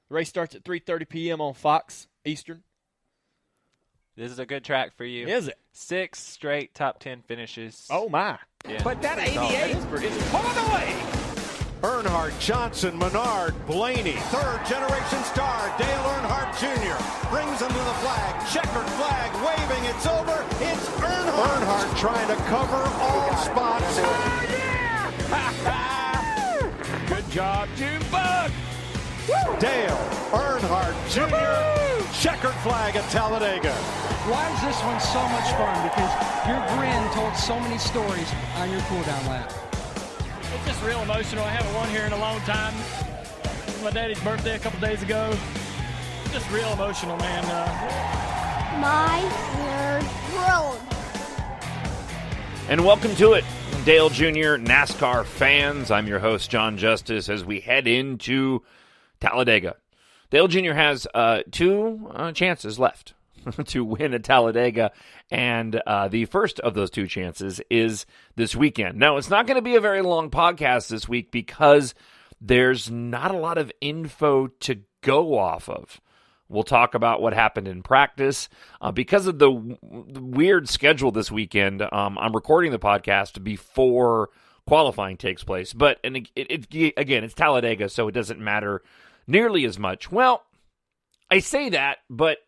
The race starts at 3:30 p.m. on Fox Eastern. This is a good track for you. Is it? 6 straight top 10 finishes. Oh, my. Yeah. But that 88 is pulling away. Earnhardt, Johnson, Menard, Blaney, third-generation star, Dale Earnhardt Jr. brings him to the flag. Checkered flag, waving, it's over. It's Earnhardt. Earnhardt trying to cover all spots. Oh, yeah! Good job, Junebug. Dale Earnhardt Jr. Checkered flag at Talladega. Why is this one so much fun? Because your grin told so many stories on your cool-down lap. It's just real emotional. I haven't won here in a long time. It was my daddy's birthday a couple days ago. Just real emotional, man. My world. And welcome to it, Dale Jr. NASCAR fans. I'm your host, John Justice, as we head into Talladega. Dale Jr. has two chances left to win at Talladega, and the first of those two chances is this weekend. Now, it's not going to be a very long podcast this week because there's not a lot of info to go off of. We'll talk about what happened in practice. Because of the weird schedule this weekend, I'm recording the podcast before qualifying takes place. But again, it's Talladega, so it doesn't matter nearly as much. Well, I say that, but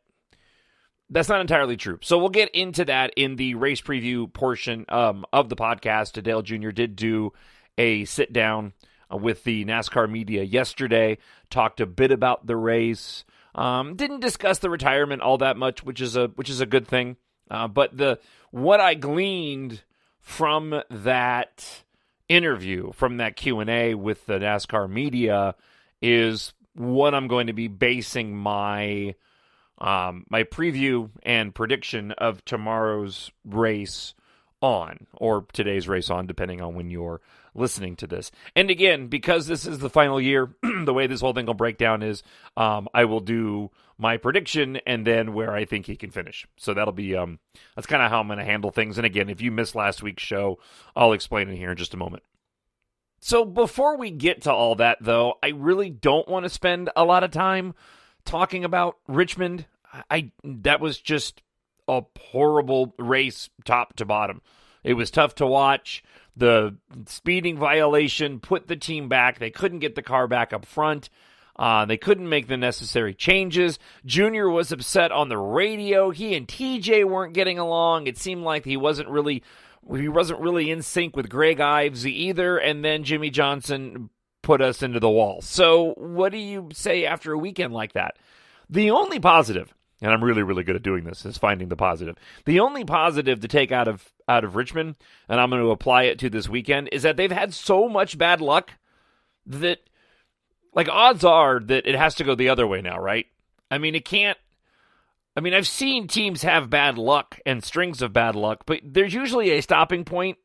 that's not entirely true. So we'll get into that in the race preview portion of the podcast. Dale Jr. did do a sit-down with the NASCAR media yesterday, talked a bit about the race, didn't discuss the retirement all that much, which is a good thing. But what I gleaned from that interview, from that Q&A with the NASCAR media, is what I'm going to be basing my preview and prediction of tomorrow's race on, or today's race on, depending on when you're listening to this. And again, because this is the final year, the way this whole thing will break down is I will do my prediction and then where I think he can finish. So that'll be, that's kind of how I'm going to handle things. And again, if you missed last week's show, I'll explain it here in just a moment. So before we get to all that, though, I really don't want to spend a lot of time talking about Richmond. That was just a horrible race top to bottom. It was tough to watch. The speeding violation put the team back. They couldn't get the car back up front. They couldn't make the necessary changes. Junior was upset on the radio. He and TJ weren't getting along. It seemed like he wasn't really in sync with Greg Ives either. And then Jimmy Johnson put us into the wall. So what do you say after a weekend like that? The only positive, and I'm really, really good at doing this, is finding the positive. The only positive to take out of Richmond, and I'm going to apply it to this weekend, is that they've had so much bad luck that, like, odds are that it has to go the other way now, right? I mean, I've seen teams have bad luck and strings of bad luck, but there's usually a stopping point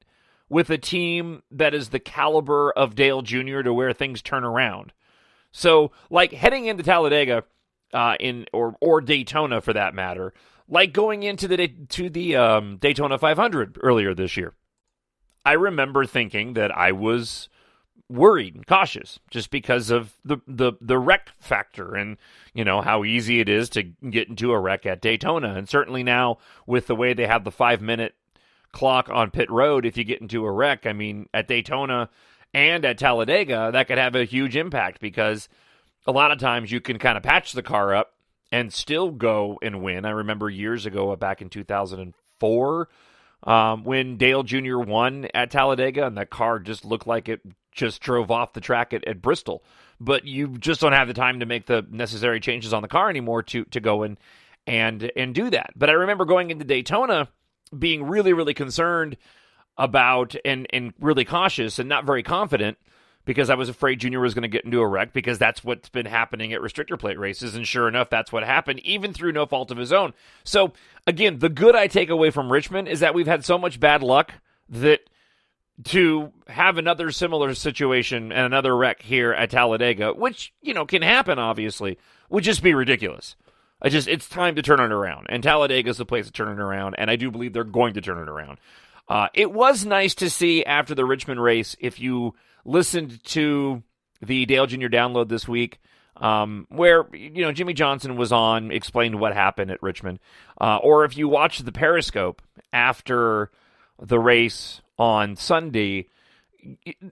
with a team that is the caliber of Dale Jr. to where things turn around. So, like, heading into Talladega, or Daytona for that matter, like going into the Daytona 500 earlier this year, I remember thinking that I was worried and cautious just because of the wreck factor and, how easy it is to get into a wreck at Daytona. And certainly now with the way they have the 5-minute clock on pit road, if you get into a wreck, I mean, at Daytona and at Talladega, that could have a huge impact because a lot of times you can kind of patch the car up and still go and win. I remember years ago, back in 2004, when Dale Jr. won at Talladega, and that car just looked like it just drove off the track at Bristol. But you just don't have the time to make the necessary changes on the car anymore to go in and do that. But I remember going into Daytona being really, really concerned about and really cautious and not very confident, because I was afraid Junior was going to get into a wreck, because that's what's been happening at restrictor plate races, and sure enough, that's what happened, even through no fault of his own. So, again, the good I take away from Richmond is that we've had so much bad luck that to have another similar situation and another wreck here at Talladega, which, can happen, obviously, would just be ridiculous. It's time to turn it around, and Talladega is the place to turn it around, and I do believe they're going to turn it around. It was nice to see after the Richmond race, if you listened to the Dale Jr. download this week, where, Jimmy Johnson was on, explained what happened at Richmond. Or if you watch the Periscope after the race on Sunday,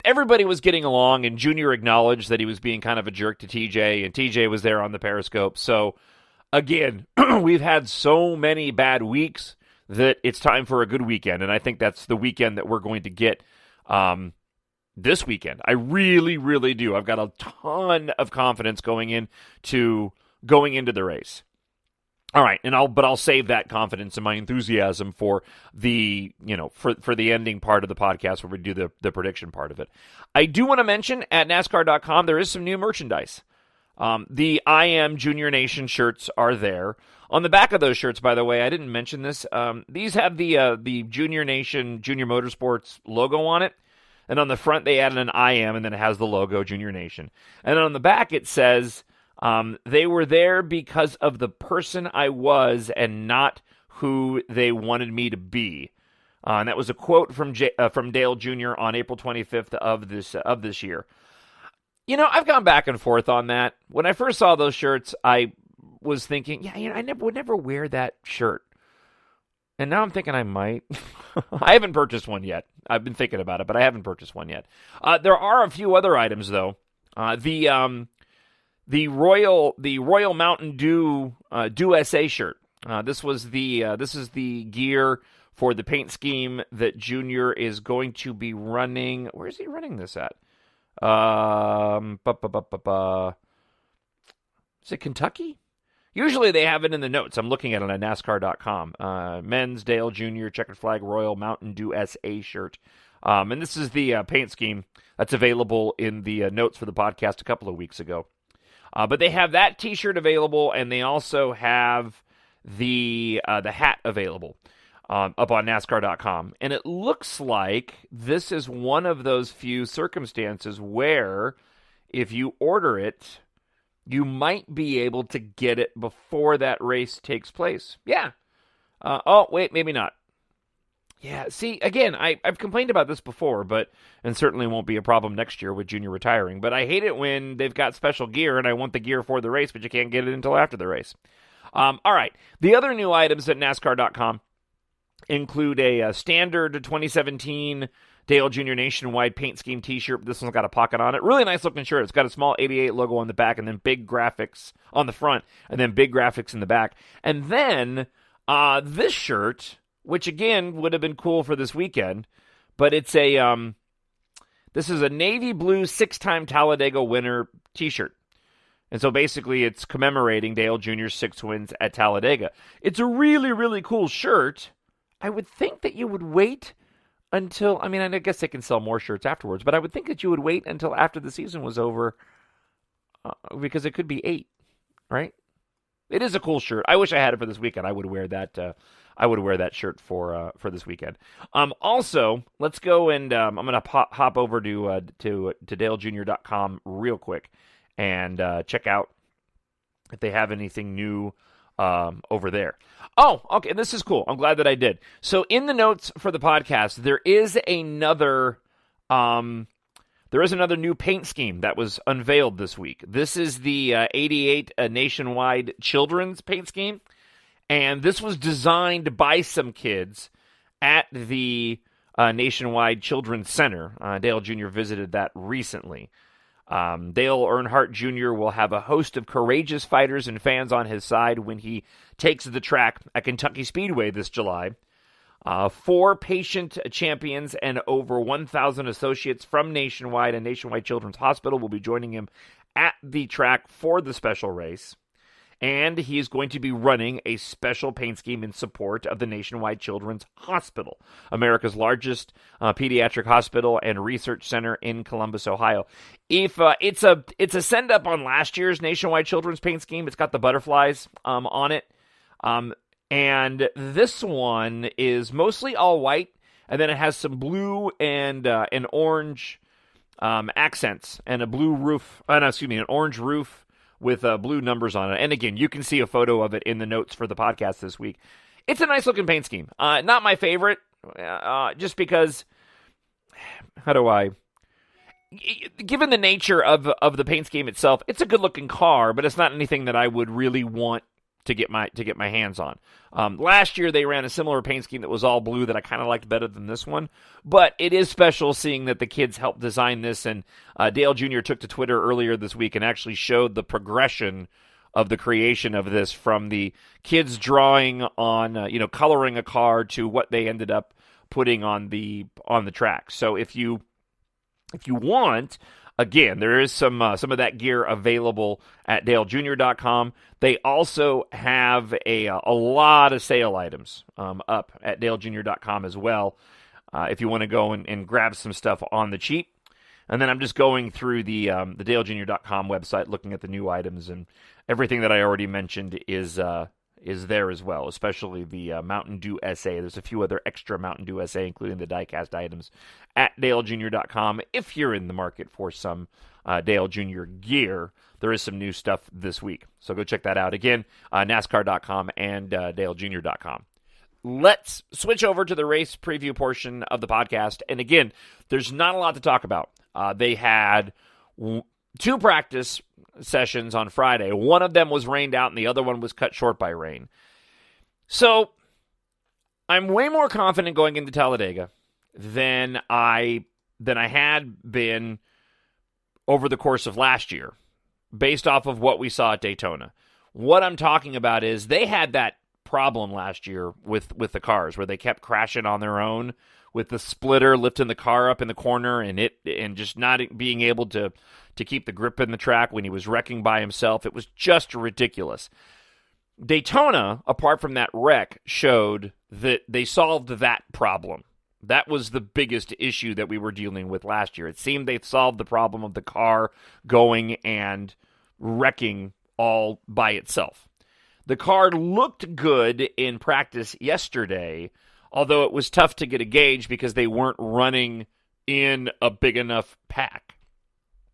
everybody was getting along, and Junior acknowledged that he was being kind of a jerk to TJ, and TJ was there on the Periscope. So, again, we've had so many bad weeks that it's time for a good weekend, and I think that's the weekend that we're going to get this weekend. I really, really do. I've got a ton of confidence going into the race. All right, but I'll save that confidence and my enthusiasm for the for the ending part of the podcast where we do the prediction part of it. I do want to mention at NASCAR.com there is some new merchandise. The I Am Junior Nation shirts are there. On the back of those shirts, by the way, I didn't mention this. These have the Junior Nation Junior Motorsports logo on it. And on the front, they added an I Am, and then it has the logo, Junior Nation. And on the back, it says, they were there because of the person I was and not who they wanted me to be. And that was a quote from Dale Jr. on April 25th of this year. I've gone back and forth on that. When I first saw those shirts, I was thinking, I would never wear that shirt. And now I'm thinking I might. I haven't purchased one yet. I've been thinking about it, but I haven't purchased one yet. There are a few other items though. The Royal Mountain Dew SA shirt. This is the gear for the paint scheme that Junior is going to be running. Where is he running this at? Is it Kentucky? Usually they have it in the notes. I'm looking at it on NASCAR.com. Men's Dale Jr. Checkered Flag Royal Mountain Dew SA shirt. And this is the paint scheme that's available in the notes for the podcast a couple of weeks ago. But they have that T-shirt available, and they also have the hat available up on NASCAR.com. And it looks like this is one of those few circumstances where if you order it, you might be able to get it before that race takes place. Yeah. Wait, maybe not. Yeah, see, again, I've complained about this before, and certainly won't be a problem next year with Junior retiring, but I hate it when they've got special gear and I want the gear for the race, but you can't get it until after the race. All right, the other new items at NASCAR.com include a standard 2017 Dale Jr. Nationwide paint scheme t-shirt. This one's got a pocket on it. Really nice looking shirt. It's got a small 88 logo on the back and then big graphics on the front and then big graphics in the back. And then this shirt, which again would have been cool for this weekend, but it's this is a navy blue 6-time Talladega winner t-shirt. And so basically it's commemorating Dale Jr.'s 6 wins at Talladega. It's a really, really cool shirt. I would think that you would wait until, I guess they can sell more shirts afterwards, but I would think that you would wait until after the season was over because it could be 8, right? It is a cool shirt. I wish I had it for this weekend. I would wear that. I would wear that shirt for this weekend. Also, let's go and I'm going to hop over to DaleJr.com real quick and check out if they have anything new over there. Oh, okay, this is cool. I'm glad that I did. So in the notes for the podcast, there is another new paint scheme that was unveiled this week. This is the 88 Nationwide Children's paint scheme, and this was designed by some kids at the Nationwide Children's Center. Dale Jr. visited that recently. Dale Earnhardt Jr. will have a host of courageous fighters and fans on his side when he takes the track at Kentucky Speedway this July. 4 patient champions and over 1,000 associates from Nationwide and Nationwide Children's Hospital will be joining him at the track for the special race. And he is going to be running a special paint scheme in support of the Nationwide Children's Hospital, America's largest pediatric hospital and research center in Columbus, Ohio. If it's a send up on last year's Nationwide Children's paint scheme, it's got the butterflies on it, and this one is mostly all white, and then it has some blue and an orange accents and a blue roof. An orange roof with blue numbers on it. And again, you can see a photo of it in the notes for the podcast this week. It's a nice looking paint scheme. Not my favorite, just because, given the nature of the paint scheme itself, it's a good-looking car, but it's not anything that I would really want to get my hands on. Last year, they ran a similar paint scheme that was all blue that I kind of liked better than this one, but it is special seeing that the kids helped design this, and Dale Jr. took to Twitter earlier this week and actually showed the progression of the creation of this, from the kids drawing on, coloring a car, to what they ended up putting on the track. So if you want, again, there is some of that gear available at dalejr.com. They also have a lot of sale items up at dalejr.com as well, if you want to go and grab some stuff on the cheap. And then I'm just going through the dalejr.com website, looking at the new items, and everything that I already mentioned is there as well, especially the Mountain Dew SA. There's a few other extra Mountain Dew SA, including the diecast items, at dalejr.com. If you're in the market for some Dale Jr. gear, there is some new stuff this week. So go check that out. Again, NASCAR.com and dalejr.com. Let's switch over to the race preview portion of the podcast. And again, there's not a lot to talk about. They had 2 practice sessions on Friday. One of them was rained out and the other one was cut short by rain. So I'm way more confident going into Talladega than I had been over the course of last year, based off of what we saw at Daytona. What I'm talking about is they had that problem last year with the cars where they kept crashing on their own, with the splitter lifting the car up in the corner and just not being able to keep the grip in the track when he was wrecking by himself. It was just ridiculous. Daytona, apart from that wreck, showed that they solved that problem. That was the biggest issue that we were dealing with last year. It seemed they solved the problem of the car going and wrecking all by itself. The car looked good in practice yesterday, although it was tough to get a gauge because they weren't running in a big enough pack.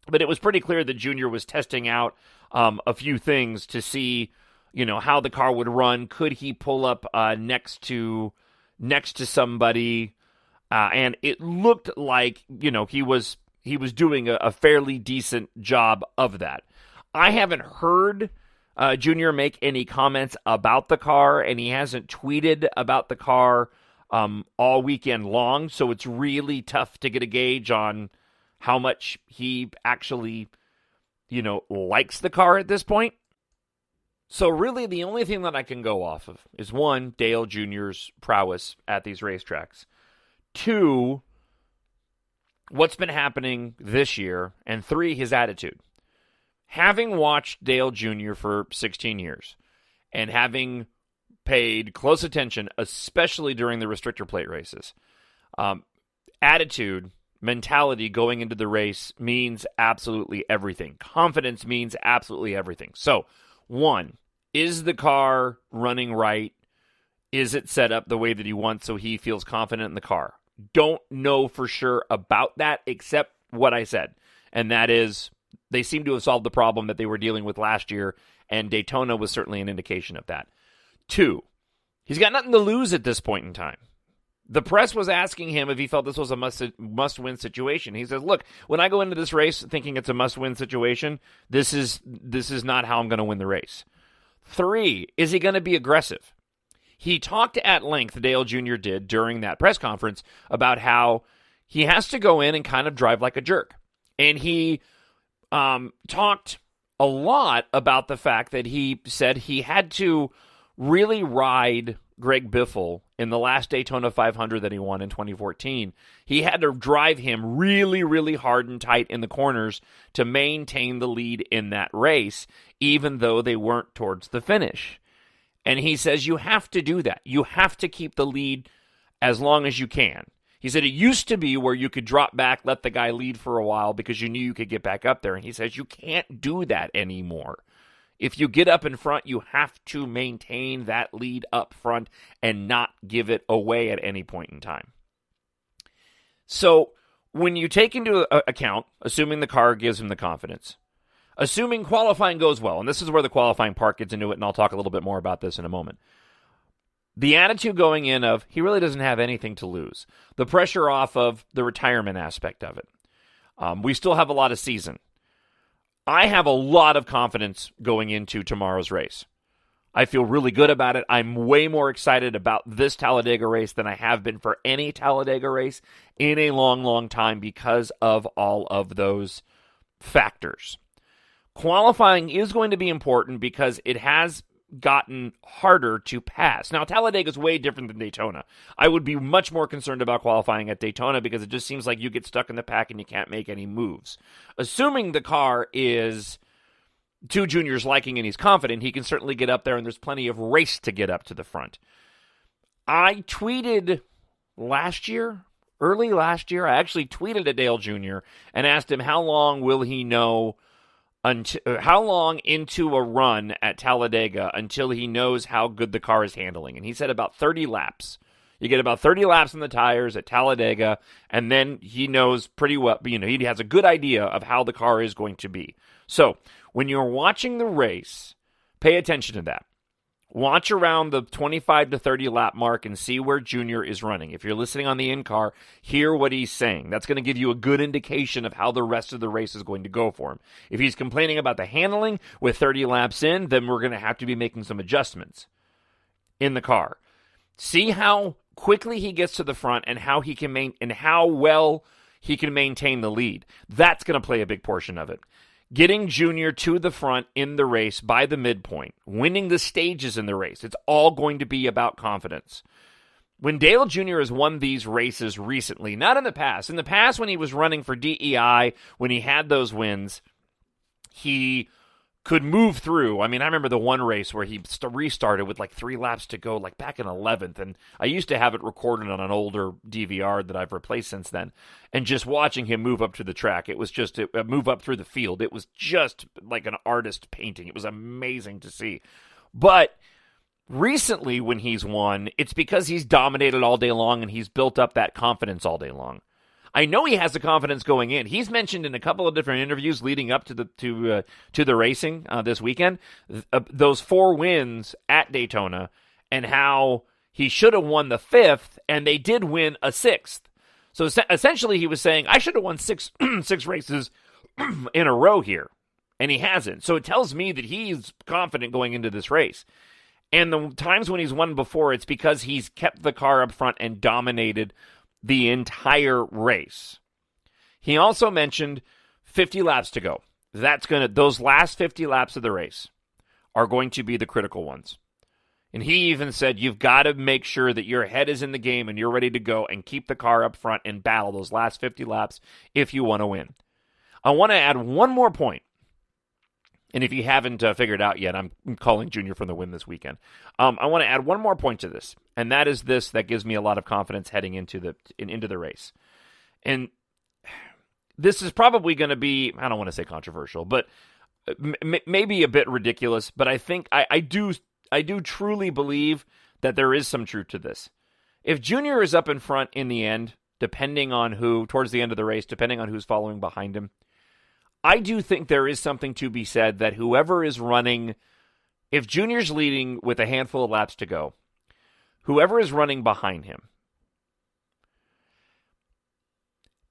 But it was pretty clear that Junior was testing out a few things to see, how the car would run. Could he pull up next to somebody? And it looked like, he was doing a fairly decent job of that. I haven't heard Junior make any comments about the car, and he hasn't tweeted about the car all weekend long, so it's really tough to get a gauge on how much he actually, likes the car at this point. So really the only thing that I can go off of is, 1, Dale Jr.'s prowess at these racetracks. 2, what's been happening this year. And 3, his attitude. Having watched Dale Jr. for 16 years and having paid close attention, especially during the restrictor plate races, attitude, mentality going into the race means absolutely everything. Confidence means absolutely everything. So, 1, is the car running right? Is it set up the way that he wants so he feels confident in the car? Don't know for sure about that, except what I said. And that is, they seem to have solved the problem that they were dealing with last year, and Daytona was certainly an indication of that. 2, he's got nothing to lose at this point in time. The press was asking him if he felt this was a must-win situation. He says, look, when I go into this race thinking it's a must-win situation, this is not how I'm going to win the race. 3, is he going to be aggressive? He talked at length, Dale Jr. did, during that press conference, about how he has to go in and kind of drive like a jerk. And he talked a lot about the fact that he said he had to really ride Greg Biffle in the last Daytona 500 that he won in 2014. He had to drive him really, really hard and tight in the corners to maintain the lead in that race, even though they weren't towards the finish. And he says you have to do that. You have to keep the lead as long as you can. He said it used to be where you could drop back, let the guy lead for a while because you knew you could get back up there. And he says you can't do that anymore. If you get up in front, you have to maintain that lead up front and not give it away at any point in time. So when you take into account, assuming the car gives him the confidence, assuming qualifying goes well, and this is where the qualifying part gets into it, and I'll talk a little bit more about this in a moment. The attitude going in of he really doesn't have anything to lose. The pressure off of the retirement aspect of it. We still have a lot of season. I have a lot of confidence going into tomorrow's race. I feel really good about it. I'm way more excited about this Talladega race than I have been for any Talladega race in a long, long time because of all of those factors. Qualifying is going to be important because it has gotten harder to pass. Now, Talladega is way different than Daytona. I would be much more concerned about qualifying at Daytona because it just seems like you get stuck in the pack and you can't make any moves. Assuming the car is to Junior's liking and he's confident, he can certainly get up there, and there's plenty of race to get up to the front. I tweeted early last year, I actually tweeted at Dale Jr. and asked him how long will he know, how long into a run at Talladega until he knows how good the car is handling. And he said about 30 laps. You get about 30 laps on the tires at Talladega, and then he knows pretty well, he has a good idea of how the car is going to be. So, when you're watching the race, pay attention to that. Watch around the 25 to 30 lap mark and see where Junior is running. If you're listening on the in-car, hear what he's saying. That's going to give you a good indication of how the rest of the race is going to go for him. If he's complaining about the handling with 30 laps in, then we're going to have to be making some adjustments in the car. See how quickly he gets to the front and how he can and how well he can maintain the lead. That's going to play a big portion of it. Getting Junior to the front in the race by the midpoint, winning the stages in the race. It's all going to be about confidence. When Dale Jr. has won these races recently, not in the past when he was running for DEI, when he had those wins, he could move through. I mean, I remember the one race where he restarted with like 3 laps to go, like back in 11th, and I used to have it recorded on an older DVR that I've replaced since then, and just watching him move up to the track, it was just a move up through the field. It was just like an artist painting. It was amazing to see. But recently when he's won, it's because he's dominated all day long and he's built up that confidence all day long. I know he has the confidence going in. He's mentioned in a couple of different interviews leading up to the racing this weekend, those 4 wins at Daytona, and how he should have won the 5th, and they did win a 6th. So essentially, he was saying, I should have won six races in a row here, and he hasn't. So it tells me that he's confident going into this race. And the times when he's won before, it's because he's kept the car up front and dominated the entire race. He also mentioned 50 laps to go. Those last 50 laps of the race are going to be the critical ones. And he even said, you've got to make sure that your head is in the game and you're ready to go and keep the car up front and battle those last 50 laps if you want to win. I want to add one more point. And if you haven't figured out yet, I'm calling Junior for the win this weekend. I want to add one more point to this, and that is this that gives me a lot of confidence heading into the race. And this is probably going to be, I don't want to say controversial, but maybe a bit ridiculous. But I think I do truly believe that there is some truth to this. If Junior is up in front in the end, depending on towards the end of the race, depending on who's following behind him, I do think there is something to be said that whoever is running, if Junior's leading with a handful of laps to go, whoever is running behind him,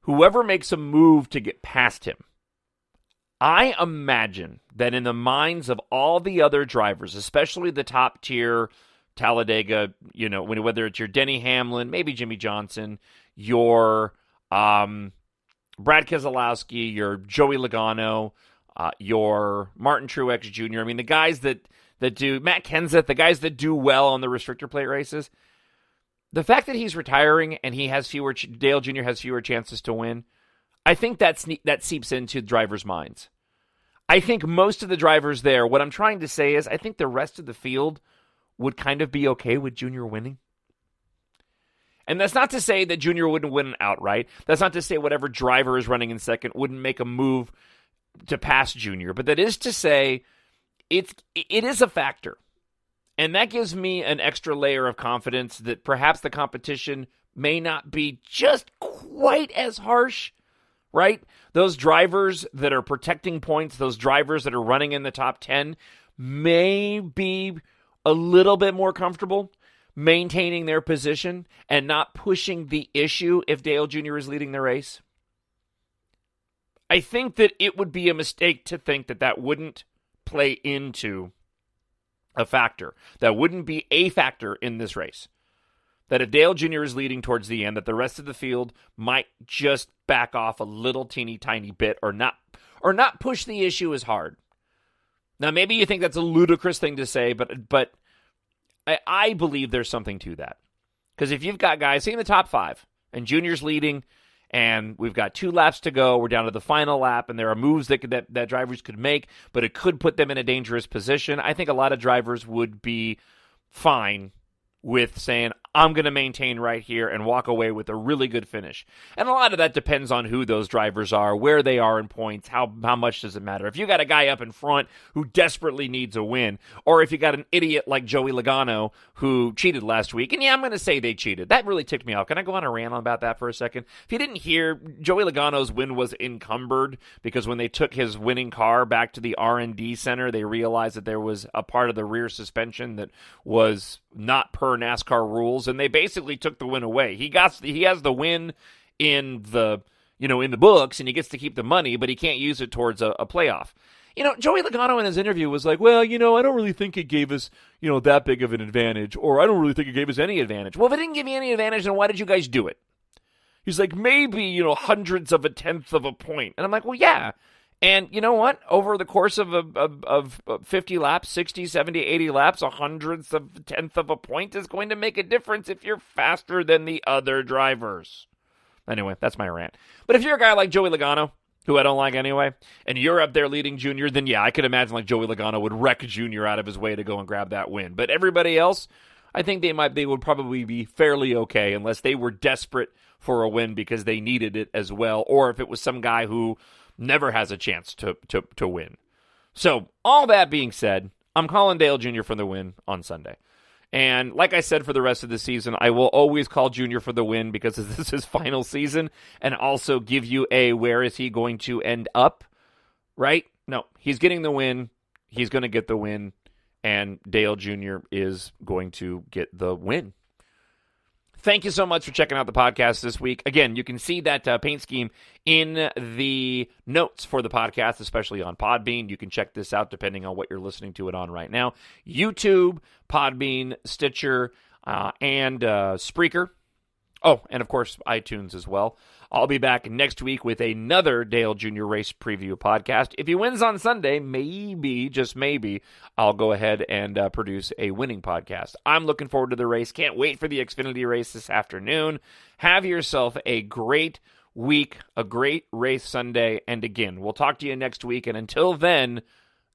whoever makes a move to get past him, I imagine that in the minds of all the other drivers, especially the top tier Talladega, whether it's your Denny Hamlin, maybe Jimmy Johnson, your Brad Keselowski, your Joey Logano, your Martin Truex Jr. I mean, the guys that do, Matt Kenseth, the guys that do well on the restrictor plate races, the fact that he's retiring and Dale Jr. has fewer chances to win, I think that seeps into drivers' minds. I think most of the drivers there, what I'm trying to say is, I think the rest of the field would kind of be okay with Junior winning. And that's not to say that Junior wouldn't win outright. That's not to say whatever driver is running in second wouldn't make a move to pass Junior. But that is to say it is a factor. And that gives me an extra layer of confidence that perhaps the competition may not be just quite as harsh, right? Those drivers that are protecting points, those drivers that are running in the top 10 may be a little bit more comfortable maintaining their position and not pushing the issue if Dale Jr. is leading the race. I think that it would be a mistake to think that that wouldn't play into a factor. That wouldn't be a factor in this race. That if Dale Jr. is leading towards the end, that the rest of the field might just back off a little teeny tiny bit or not push the issue as hard. Now, maybe you think that's a ludicrous thing to say, but I believe there's something to that. Because if you've got guys, say in the top 5, and Junior's leading, and we've got 2 laps to go, we're down to the final lap, and there are moves that drivers could make, but it could put them in a dangerous position, I think a lot of drivers would be fine with saying, I'm going to maintain right here and walk away with a really good finish. And a lot of that depends on who those drivers are, where they are in points, how much does it matter. If you got a guy up in front who desperately needs a win, or if you got an idiot like Joey Logano who cheated last week, and yeah, I'm going to say they cheated. That really ticked me off. Can I go on a rant about that for a second? If you didn't hear, Joey Logano's win was encumbered because when they took his winning car back to the R&D center, they realized that there was a part of the rear suspension that was not per NASCAR rules, and they basically took the win away. He has the win in the books, and he gets to keep the money, but he can't use it towards a playoff. Joey Logano in his interview was like, well, I don't really think it gave us, that big of an advantage, or I don't really think it gave us any advantage. Well, if it didn't give you any advantage, then why did you guys do it? He's like, maybe, hundreds of a tenth of a point. And I'm like, well, yeah. And you know what? Over the course of 50 laps, 60, 70, 80 laps, a hundredth of a tenth of a point is going to make a difference if you're faster than the other drivers. Anyway, that's my rant. But if you're a guy like Joey Logano, who I don't like anyway, and you're up there leading Junior, then yeah, I could imagine like Joey Logano would wreck Junior out of his way to go and grab that win. But everybody else, I think they would probably be fairly okay unless they were desperate for a win because they needed it as well, or if it was some guy who never has a chance to win. So, all that being said, I'm calling Dale Jr. for the win on Sunday. And like I said for the rest of the season, I will always call Junior for the win because this is his final season, and also give you where is he going to end up, right? No, he's getting the win. He's going to get the win, and Dale Jr. is going to get the win. Thank you so much for checking out the podcast this week. Again, you can see that paint scheme in the notes for the podcast, especially on Podbean. You can check this out depending on what you're listening to it on right now. YouTube, Podbean, Stitcher, and Spreaker. Oh, and of course, iTunes as well. I'll be back next week with another Dale Jr. race preview podcast. If he wins on Sunday, maybe, just maybe, I'll go ahead and produce a winning podcast. I'm looking forward to the race. Can't wait for the Xfinity race this afternoon. Have yourself a great week, a great race Sunday. And again, we'll talk to you next week. And until then,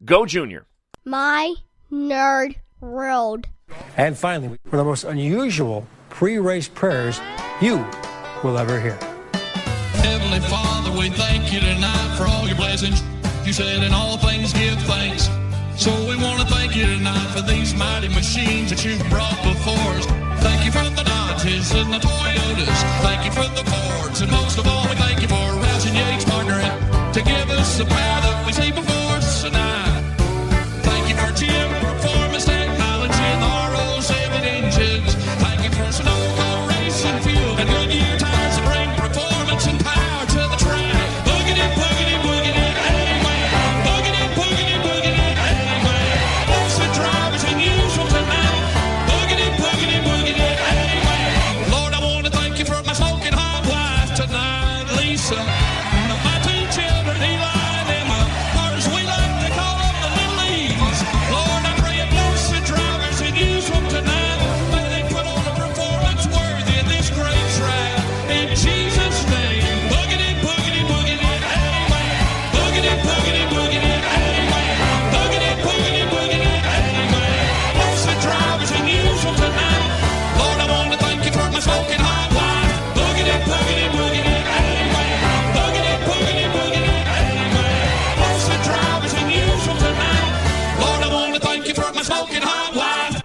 go Junior. My Nerd World. And finally, for the most unusual pre-race prayers you will ever hear. Heavenly Father, we thank you tonight for all your blessings. You said in all things give thanks. So we want to thank you tonight for these mighty machines that you've brought before us. Thank you for the Dodges and the Toyotas. Thank you for the Fords. And most of all, we thank you for Roush and Yates partnering to give us the power that we see before us tonight. Thank you for GM Performance Technology and the RO7 engines. Thank you for Sunoco Racing Fuel and Goodyear tires to bring performance and power to the track. Boogity, boogity, boogity, amen. Boogity, boogity, boogity, amen. Bless the drivers unusual tonight. Boogity, boogity, boogity, amen. Lord, I want to thank you for my smoking hot wife tonight, Lisa. And my 2 children, Eli and Emma, or as we like to call them, the little E's. Lord, I pray you bless the drivers unusual tonight. May they put on a performance worthy of this great track. In Jesus' name, boogity, boogity, boogity, amen. Boogity, boogity, boogity, amen. Boogity, boogity, boogity, amen. Bless the drivers unusual tonight. Lord, I want to thank you for my smoking hot wife. Boogity, boogity, boogity, amen. Boogity, boogity, boogity, amen. Bless the drivers unusual tonight. Lord, I want to thank you for my smoking hot wife.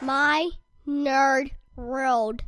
My Nerd World.